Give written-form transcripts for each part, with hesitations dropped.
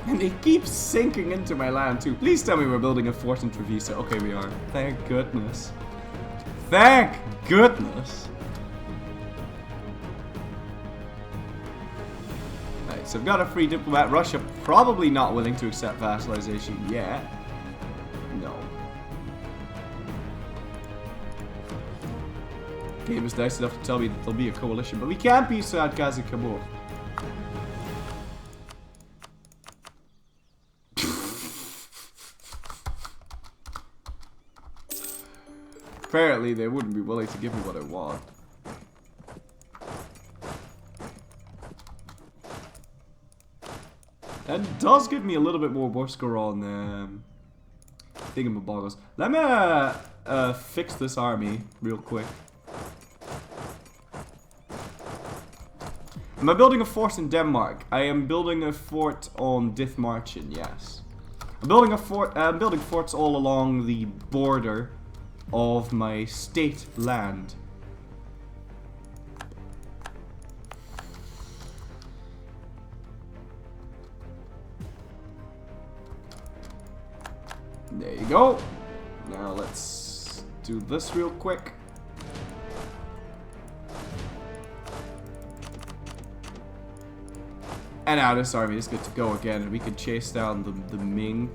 And they keep sinking into my land too. Please tell me we're building a fort in Trevisa. Okay, we are. Thank goodness. Thank goodness. Alright, so I've got a free diplomat. Russia probably not willing to accept vassalization yet. No. Game is nice enough to tell me that there'll be a coalition, but we can't peace out Kazakh-Kabul. Apparently, they wouldn't be willing to give me what I want. And it does give me a little bit more war score on thingamaboggles. Let me fix this army real quick. Am I building a fort in Denmark? I am building a fort on Dithmarschen, yes. I'm building forts all along the border of my state land. There you go. Now let's do this real quick. And now this army is good to go again, and we can chase down the Ming.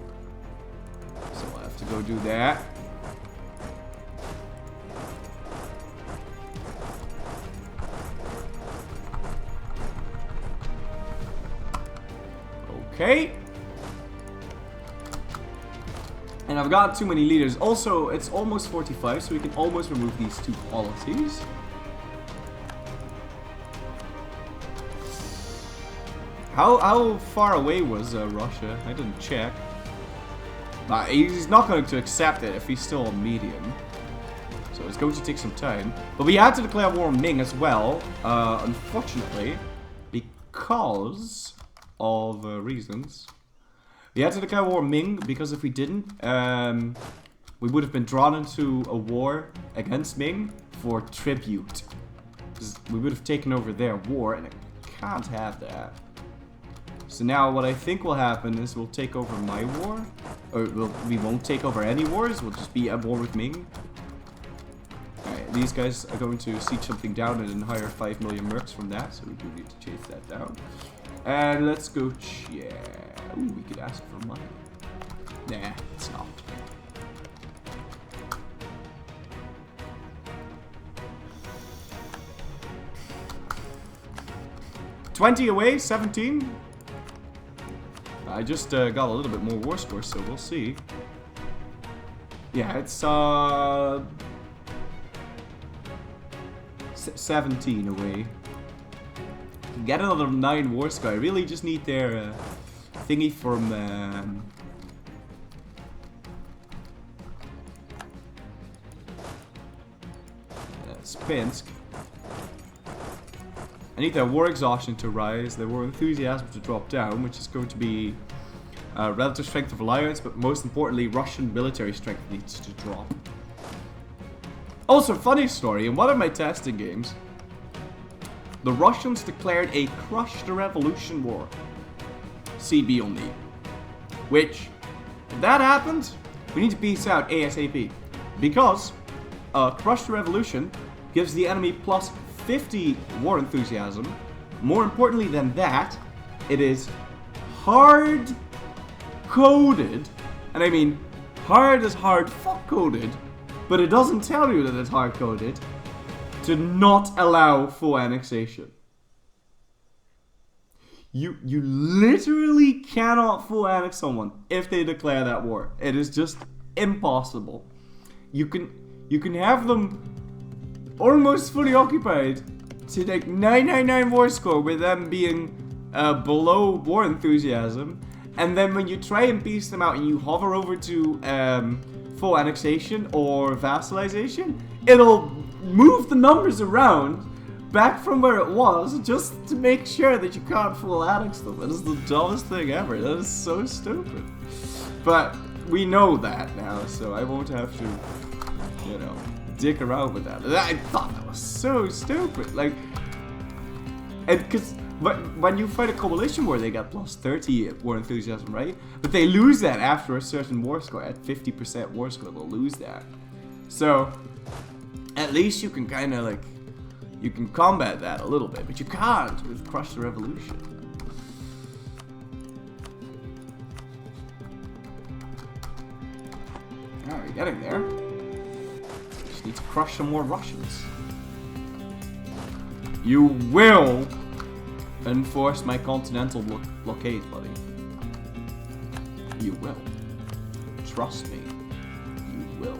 So I'll have to go do that. Okay. And I've got too many leaders. Also, it's almost 45, so we can almost remove these two qualities. How far away was Russia? I didn't check. He's not going to accept it if he's still on medium. So it's going to take some time. But we had to declare war on Ming as well, unfortunately, because of reasons. We had to declare war on Ming because if we didn't, we would have been drawn into a war against Ming for tribute. Because we would have taken over their war, and I can't have that. So now what I think will happen is we'll take over my war. Or we won't take over any wars, we'll just be at war with Ming. Alright, these guys are going to siege something down and then hire 5 million mercs from that, so we do need to chase that down. And let's go check. Ooh, we could ask for money. Nah, it's not. $20 away, 17. I just got a little bit more war score, so we'll see. Yeah, it's 17 away. Get another 9 war score. I really just need their thingy from Spinsk. I need their war exhaustion to rise, their war enthusiasm to drop down, which is going to be relative strength of alliance, but most importantly, Russian military strength needs to drop. Also, funny story, in one of my testing games, the Russians declared a Crush the Revolution war. CB only. Which, if that happens, we need to peace out ASAP. Because Crush the Revolution gives the enemy plus 50 war enthusiasm. More importantly than that, it is hard coded, and I mean hard as hard fuck coded, but it doesn't tell you that it's hard coded, to not allow full annexation. You literally cannot full annex someone if they declare that war. It is just impossible. You can have them almost fully occupied to take 999 war score with them being below war enthusiasm, and then when you try and piece them out and you hover over to full annexation or vassalization, it'll move the numbers around back from where it was just to make sure that you can't full annex them. That is the dumbest thing ever. That is so stupid. But we know that now, so I won't have to, you know, dick around with that. I thought that was so stupid. Like, and because when you fight a coalition war, they get plus 30 war enthusiasm, right? But they lose that after a certain war score. At 50% war score, they'll lose that. So, at least you can kind of like, you can combat that a little bit, but you can't with Crush the Revolution. Oh, you're getting there. Just need to crush some more Russians. You will enforce my continental blockade, buddy. You will. Trust me. You will.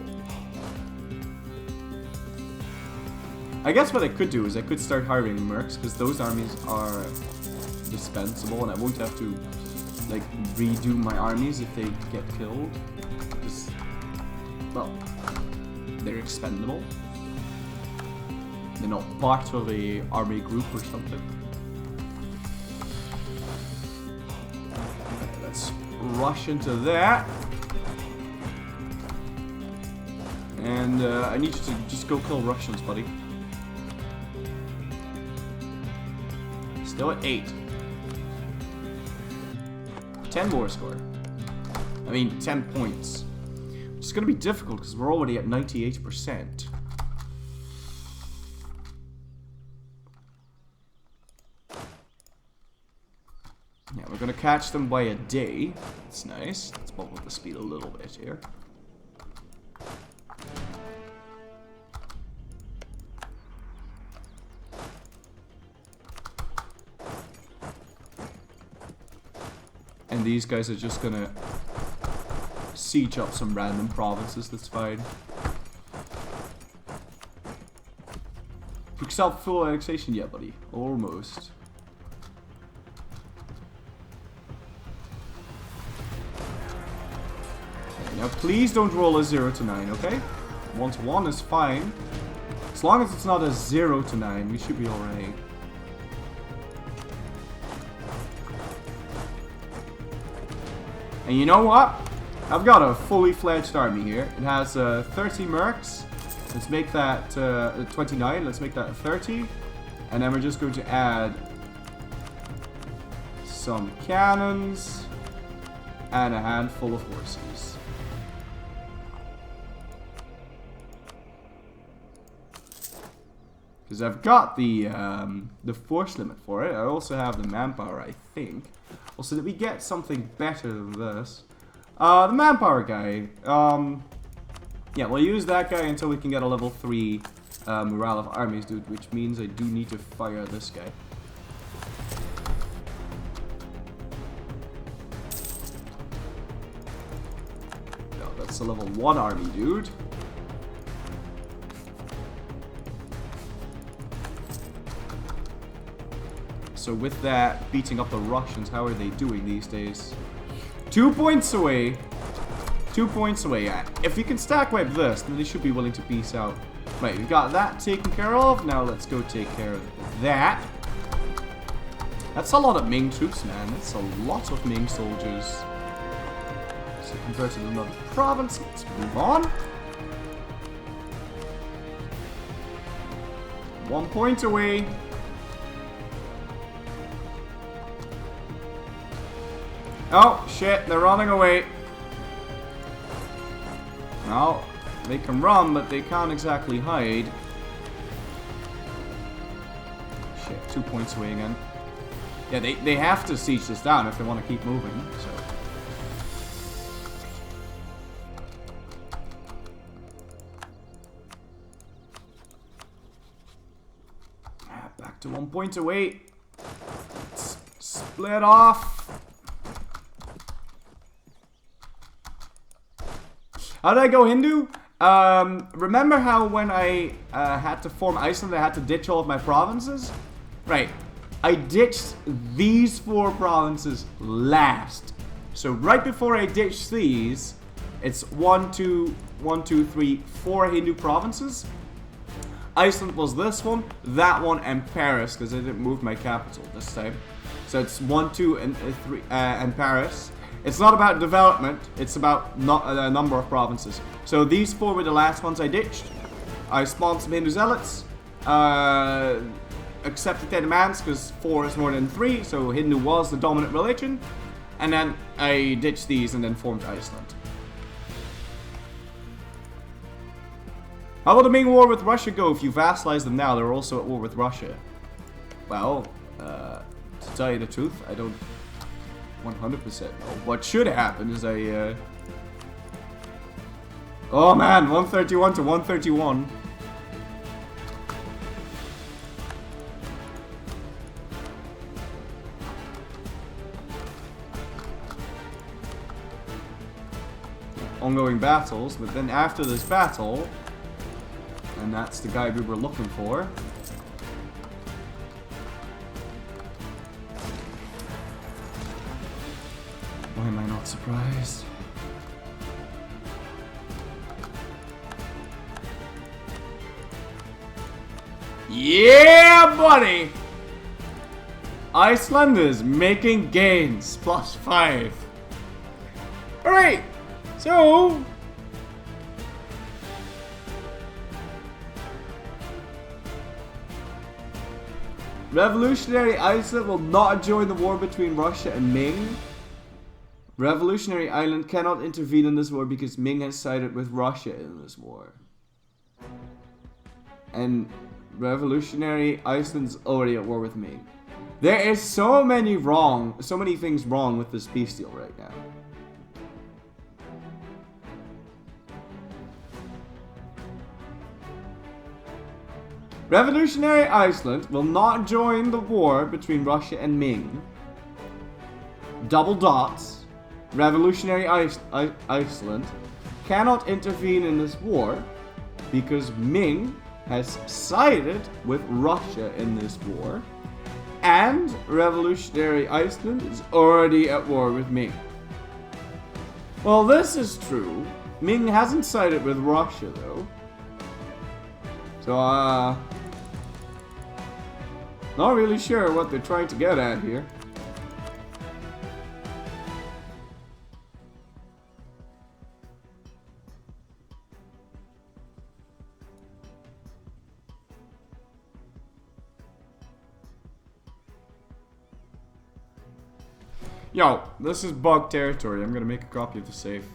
I guess what I could do is I could start hiring mercs, because those armies are dispensable, and I won't have to like redo my armies if they get killed. Just, well, they're expendable. They're not part of a army group or something. Okay, let's rush into that. And I need you to just go kill Russians, buddy. Still at 8. 10 war score. I mean, 10 points. It's going to be difficult because we're already at 98%. Yeah, we're going to catch them by a day. That's nice. Let's bump up the speed a little bit here. And these guys are just gonna siege up some random provinces, that's fine. Accept full annexation yet, buddy? Almost. Okay, now please don't roll a 0 to 9, okay? 1 to 1 is fine. As long as it's not a 0 to 9, we should be alright. And you know what? I've got a fully fledged army here. It has 30 mercs. Let's make that 29. Let's make that 30. And then we're just going to add some cannons and a handful of horses. Because I've got the force limit for it. I also have the manpower, I think. Also, did we get something better than this? The manpower guy. Yeah, we'll use that guy until we can get a level 3 morale of armies, dude. Which means I do need to fire this guy. No, that's a level 1 army, dude. So with that, beating up the Russians, how are they doing these days? 2 points away. 2 points away. Yeah. If we can stack wipe this, then they should be willing to peace out. Right, we've got that taken care of. Now let's go take care of that. That's a lot of Ming troops, man. That's a lot of Ming soldiers. So converted to another province. Let's move on. 1 point away. Oh, shit, they're running away. Well, they can run, but they can't exactly hide. Shit, 2 points away again. Yeah, they have to siege this down if they want to keep moving, so. Back to 1 point away. Let's split off. How did I go Hindu? Remember how when I had to form Iceland, I had to ditch all of my provinces? Right. I ditched these 4 provinces last. So right before I ditched these, it's 1, 2, 3, 4 Hindu provinces. Iceland was this one, that one, and Paris, because I didn't move my capital this time. So it's 1, 2, and 3, and Paris. It's not about development, it's about a number of provinces. So these 4 were the last ones I ditched. I spawned some Hindu zealots. accepted their demands because 4 is more than 3, so Hindu was the dominant religion. And then I ditched these and then formed Iceland. How will the Ming War with Russia go if you vassalize them now? They're also at war with Russia. Well, to tell you the truth, I don't 100% know. What should happen is oh man, 131 to 131. Ongoing battles, but then after this battle, and that's the guy we were looking for. Why am I not surprised? Yeah, buddy! Iceland is making gains. +5. Alright, so... Revolutionary Iceland will not join the war between Russia and Ming. Revolutionary Island cannot intervene in this war because Ming has sided with Russia in this war. And Revolutionary Iceland's already at war with Ming. There is so many things wrong with this peace deal right now. Revolutionary Iceland will not join the war between Russia and Ming. Double dots. Revolutionary Iceland cannot intervene in this war because Ming has sided with Russia in this war, and Revolutionary Iceland is already at war with Ming. Well, this is true. Ming hasn't sided with Russia though. So, not really sure what they're trying to get at here. Yo, this is bug territory. I'm gonna make a copy of the safe.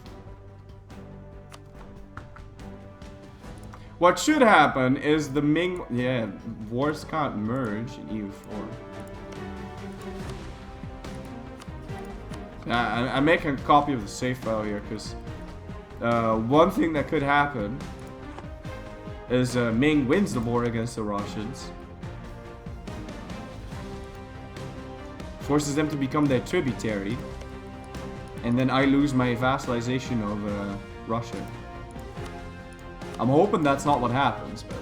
What should happen is the Ming... Yeah, wars can't merge in EU4. I'm making a copy of the save file here because one thing that could happen is Ming wins the war against the Russians. Forces them to become their tributary. And then I lose my vassalization of Russia. I'm hoping that's not what happens, but...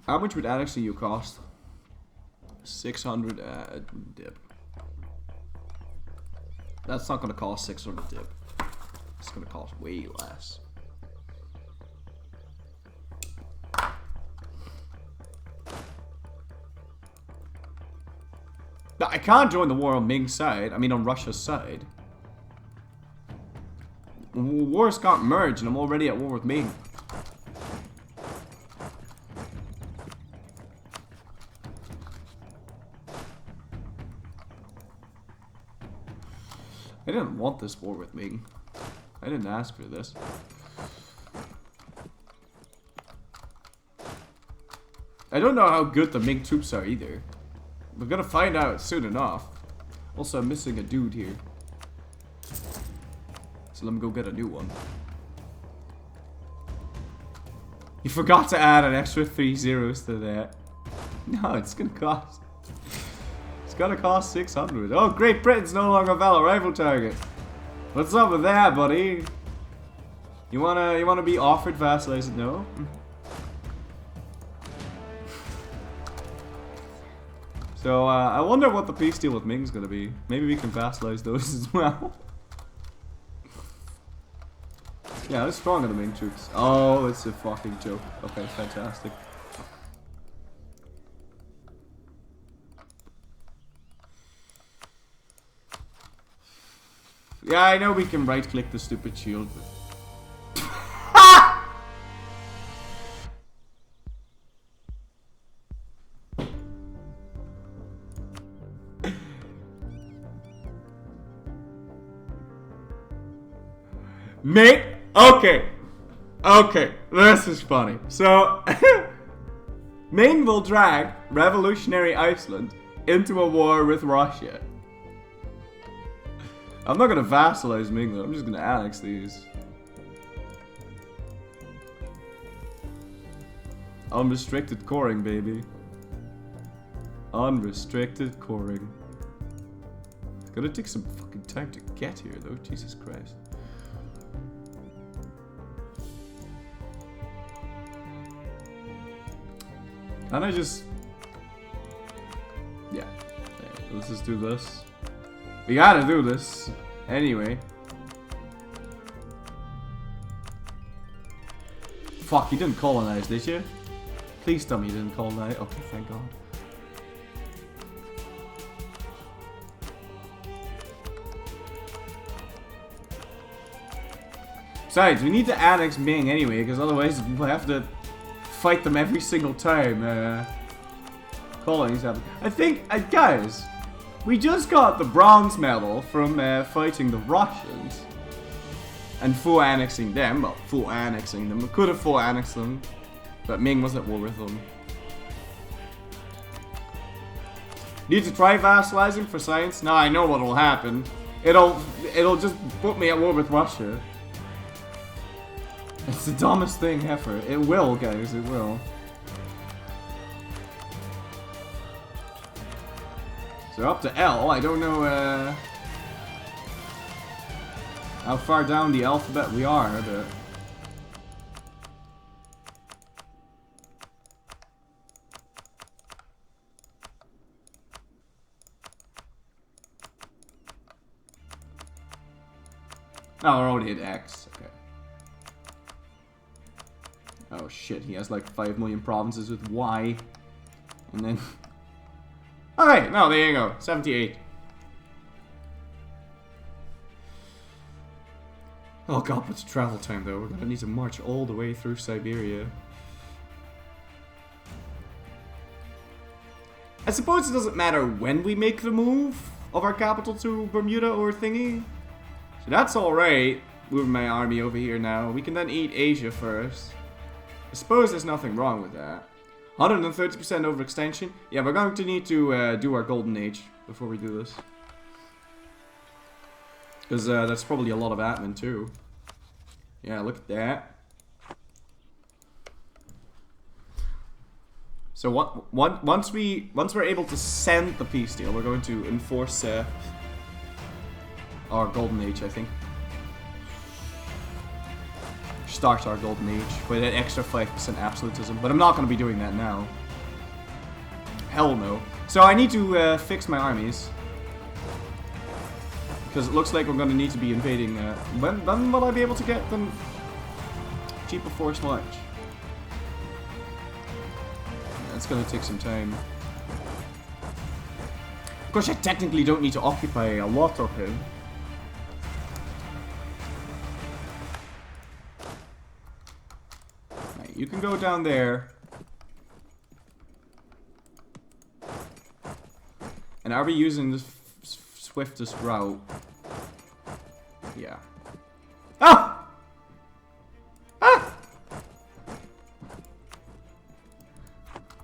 How much would annexing you cost? 600 dip. That's not gonna cost 600 dip. It's gonna cost way less. Now, I can't join the war on Ming's side. I mean on Russia's side. Wars can't merge and I'm already at war with Ming. I didn't want this war with Ming. I didn't ask for this. I don't know how good the Ming troops are either. We're gonna find out soon enough. Also, I'm missing a dude here. So let me go get a new one. You forgot to add an extra 3 zeros to that. No, it's gonna cost... It's gonna cost 600. Oh, Great Britain's no longer a valid rival target. What's up with that, buddy? You wanna be offered vassalization? No. So, I wonder what the peace deal with Ming's gonna be. Maybe we can vassalize those as well. Yeah, they're stronger than Ming troops. Oh, it's a fucking joke. Okay, fantastic. Yeah, I know we can right-click the stupid shield, but... Mate! Okay! Okay, this is funny. So, Ming will drag revolutionary Iceland into a war with Russia. I'm not gonna vassalize Ming though, I'm just gonna annex these. Unrestricted coring, baby. Unrestricted coring. It's gonna take some fucking time to get here though, Jesus Christ. Can I just... Yeah. Let's just do this. We gotta do this. Anyway. Fuck, you didn't colonize, did you? Please tell me you didn't colonize. Okay, thank God. Besides, we need to annex Ming anyway, because otherwise we'll have to fight them every single time colonies happen. I think, guys, we just got the bronze medal from fighting the Russians and full annexing them. Well, full annexing them. We could have full annexed them, but Ming was at war with them. Need to try vassalizing for science? Now I know what will happen. It'll just put me at war with Russia. It's the dumbest thing ever. It will, guys, it will. So up to L, I don't know how far down the alphabet we are, but... Oh, we're already at X, okay. Oh shit, he has like 5 million provinces with Y. And then... Okay, no, there you go. 78. Oh god, what's travel time though? We're gonna need to march all the way through Siberia. I suppose it doesn't matter when we make the move of our capital to Bermuda or thingy. So that's alright. Moving my army over here now. We can then eat Asia first. I suppose there's nothing wrong with that. 130% overextension. Yeah, we're going to need to do our golden age before we do this. Because that's probably a lot of admin too. Yeah, look at that. So once we're able to send the peace deal, we're going to enforce our golden age, I think. Start our golden age with an extra 5% absolutism, but I'm not going to be doing that now. Hell no. So I need to fix my armies. Because it looks like we're going to need to be invading. When will I be able to get them? Cheaper force march. That's going to take some time. Of course, I technically don't need to occupy a lot of him. Right, you can go down there. And are we using the swiftest route? Yeah. Ah! Ah!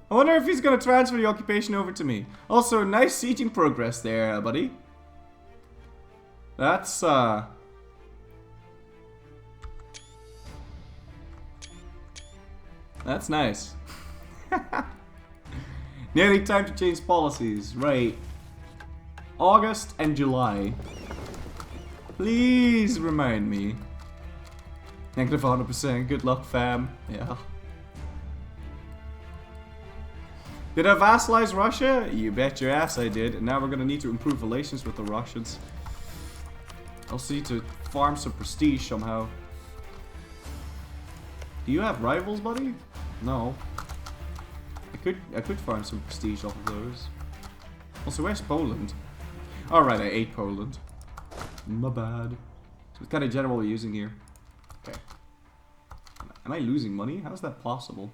I wonder if he's gonna transfer the occupation over to me. Also, nice sieging progress there, buddy. That's, that's nice. Nearly time to change policies. Right. August and July. Please remind me. Negative 100%. Good luck, fam. Yeah. Did I vassalize Russia? You bet your ass I did. And now we're gonna need to improve relations with the Russians. Also need to farm some prestige somehow. Do you have rivals, buddy? No. I could farm some prestige off of those. Also, where's Poland? Alright, I ate Poland. My bad. So what kind of general are we using here? Okay. Am I losing money? How is that possible?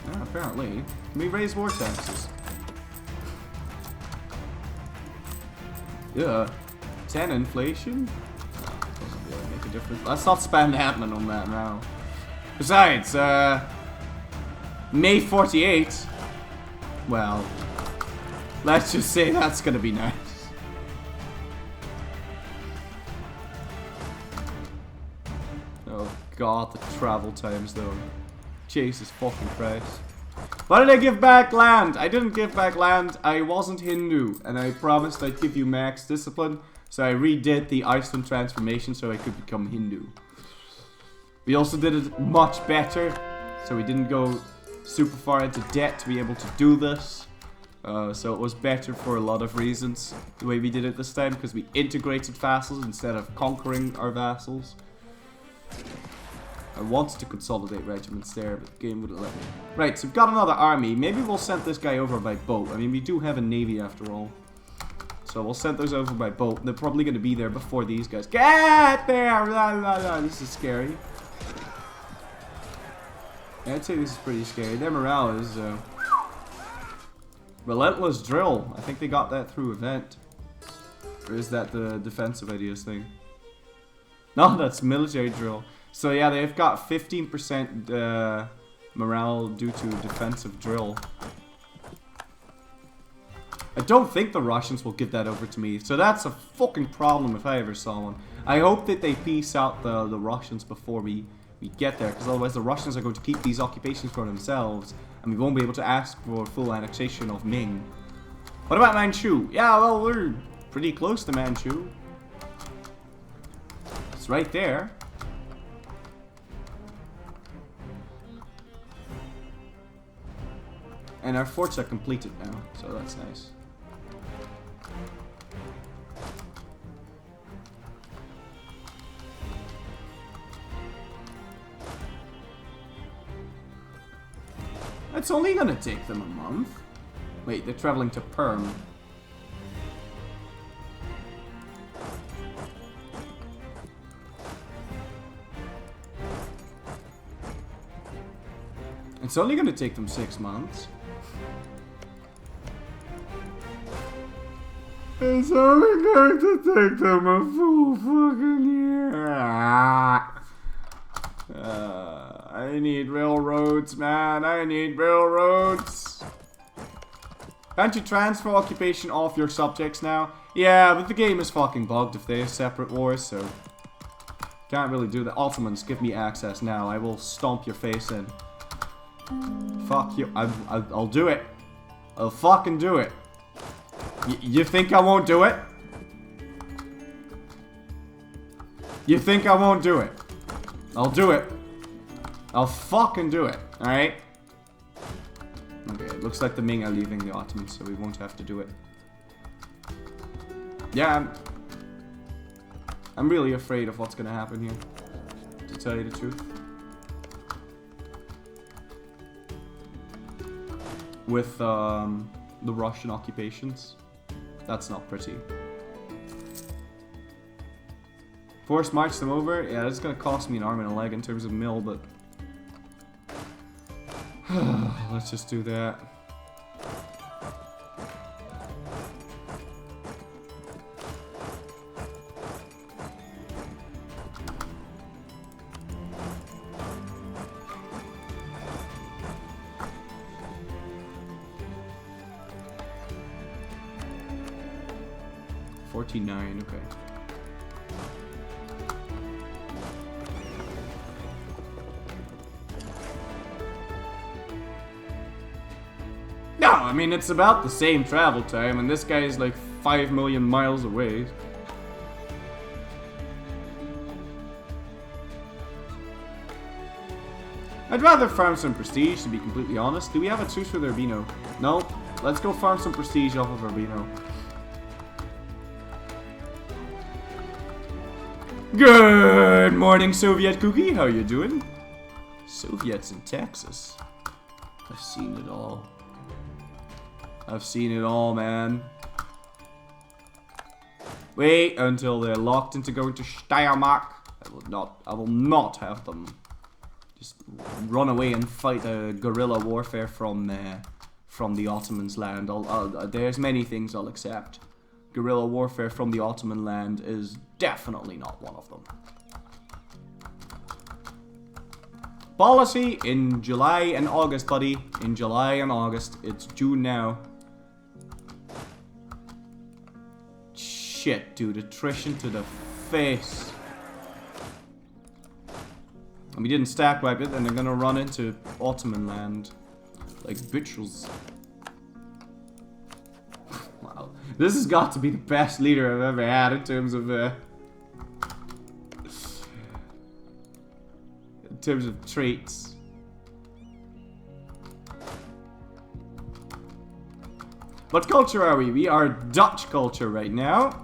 Yeah, apparently. Can we raise war taxes? Yeah. 10 inflation? Doesn't really make a difference. Let's not spend admin on that now. Besides, May 48. Well, let's just say that's gonna be nice. Oh god, the travel times though. Jesus fucking Christ. Why did I give back land? I didn't give back land. I wasn't Hindu. And I promised I'd give you max discipline. So I redid the Iceland transformation so I could become Hindu. We also did it much better. So we didn't go super far into debt to be able to do this. So it was better for a lot of reasons. The way we did it this time. Because we integrated vassals instead of conquering our vassals. I wanted to consolidate regiments there, but the game wouldn't let me. Right, so we've got another army. Maybe we'll send this guy over by boat. I mean, we do have a navy after all. So we'll send those over by boat. They're probably going to be there before these guys. Get there! Blah, blah, blah. This is scary. Yeah, I'd say this is pretty scary. Their morale is... relentless drill. I think they got that through event. Or is that the defensive ideas thing? No, that's military drill. So yeah, they've got 15% morale due to defensive drill. I don't think the Russians will give that over to me. So that's a fucking problem if I ever saw one. I hope that they peace out the Russians before we get there. Because otherwise the Russians are going to keep these occupations for themselves. And we won't be able to ask for full annexation of Ming. What about Manchu? Yeah, well, we're pretty close to Manchu. It's right there. And our forts are completed now, so that's nice. It's only gonna take them a month. Wait, they're traveling to Perm. It's only gonna take them 6 months. It's only going to take them a full fucking year. I need railroads, man. I need railroads. Can't you transfer occupation off your subjects now? Yeah, but the game is fucking bugged if they have separate wars, so... Can't really do that. Ottomans, give me access now. I will stomp your face in. Fuck you. I'll do it. I'll fucking do it. You think I won't do it? You think I won't do it? I'll do it. I'll fucking do it. Alright? Okay, it looks like the Ming are leaving the Ottomans, so we won't have to do it. Yeah, I'm really afraid of what's gonna happen here, to tell you the truth. With the Russian occupations. That's not pretty. Force march them over? Yeah, that's gonna cost me an arm and a leg in terms of mill, but... let's just do that. $49, okay. No, I mean, it's about the same travel time, and this guy is like 5 million miles away. I'd rather farm some prestige, to be completely honest. Do we have a truce with Urbino? No. Let's go farm some prestige off of Urbino. Good morning, Soviet Cookie. How you doing? Soviets in Texas. I've seen it all. I've seen it all, man. Wait until they're locked into going to Steiermark. I will not have them just run away and fight a guerrilla warfare from the Ottomans' land. There's many things I'll accept. Guerrilla warfare from the Ottoman land is definitely not one of them. Policy in July and August, buddy. In July and August. It's June now. Shit, dude. Attrition to the face. And we didn't stack wipe it, and they're gonna run into Ottoman land. Like bitches. Wow. This has got to be the best leader I've ever had in terms of traits. What culture are we? We are Dutch culture right now.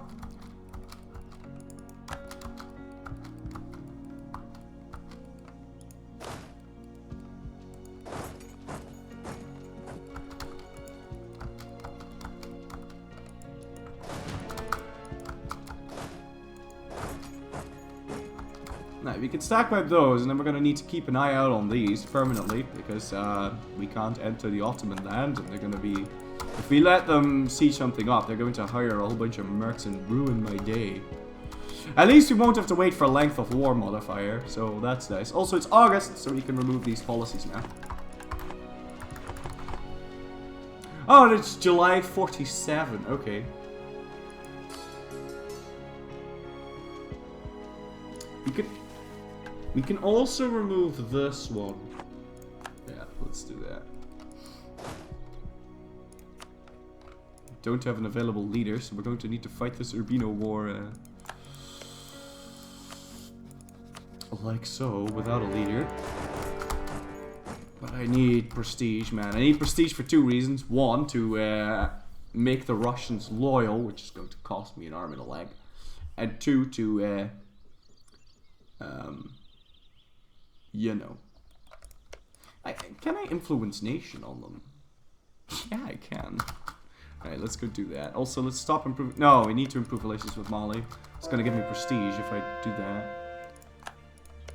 Now, we can stack wipe those, and then we're going to need to keep an eye out on these permanently, because we can't enter the Ottoman land, and they're going to be... If we let them see something up, they're going to hire a whole bunch of mercs and ruin my day. At least we won't have to wait for a length of war modifier, so that's nice. Also, it's August, so we can remove these policies now. Oh, it's July 47, okay. We can also remove this one. Yeah, let's do that. Don't have an available leader, so we're going to need to fight this Urbino war like so, without a leader. But I need prestige, man. I need prestige for two reasons. One, to make the Russians loyal, which is going to cost me an arm and a leg. And two, to you know. Can I influence nation on them? Yeah, I can. Alright, let's go do that. Also, let's stop improving. No, we need to improve relations with Mali. It's gonna give me prestige if I do that.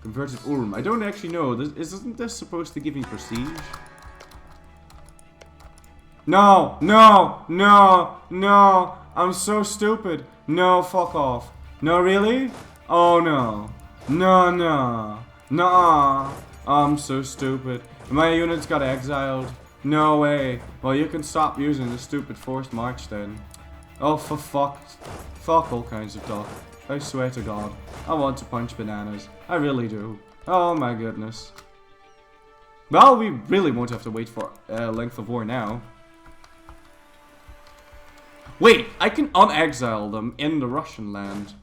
Converted Ulm. I don't actually know. Isn't this supposed to give me prestige? No! No! No! No! I'm so stupid. No, fuck off. No, really? Oh, no. No, no. Nuh-uh. I'm so stupid. My units got exiled. No way. Well, you can stop using the stupid forced march then. Oh, for fuck. Fuck all kinds of stuff. I swear to God. I want to punch bananas. I really do. Oh my goodness. Well, we really won't have to wait for length of war now. Wait, I can unexile them in the Russian land.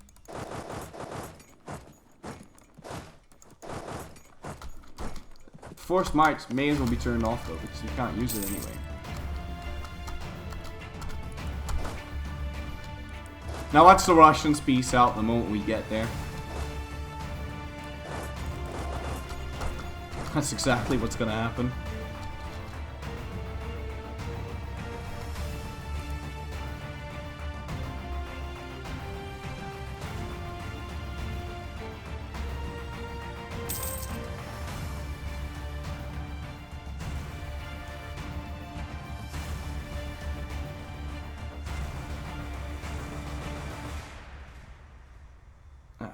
Forced march may as well be turned off though, because you can't use it anyway. Now watch the Russians peace out the moment we get there. That's exactly what's gonna happen.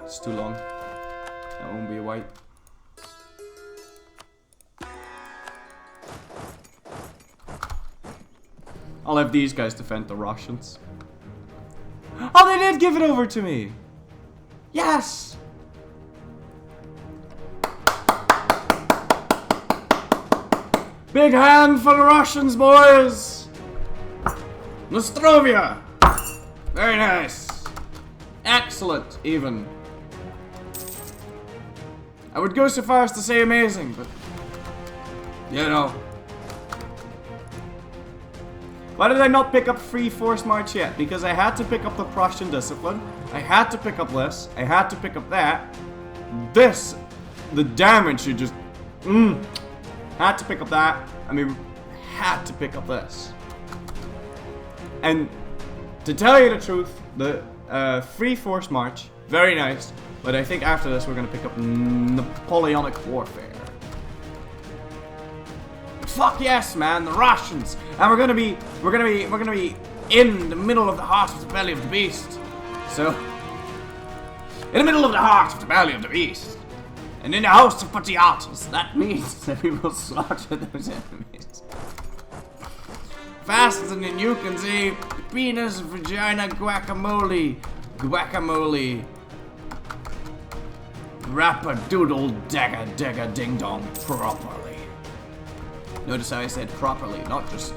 It's too long. That won't be a wipe. I'll have these guys defend the Russians. Oh, they did give it over to me! Yes! Big hand for the Russians, boys! Nostrovia! Very nice. Excellent, even. I would go so far as to say amazing, but You know. Why did I not pick up Free Force March yet? Because I had to pick up the Prussian Discipline. I had to pick up this. I had to pick up that. This, the damage should just... Had to pick up that. I mean, had to pick up this. And to tell you the truth, the Free Force March, very nice. But I think after this we're gonna pick up Napoleonic Warfare. Fuck yes, man, the Russians, and we're gonna be in the middle of the heart of the belly of the beast. So, in the middle of the heart of the belly of the beast, and in the house of Patiatos, that means that we will slaughter those enemies. Faster than you can see, penis, vagina, guacamole, rapper doodle dagger ding dong properly. Notice how I said properly, not just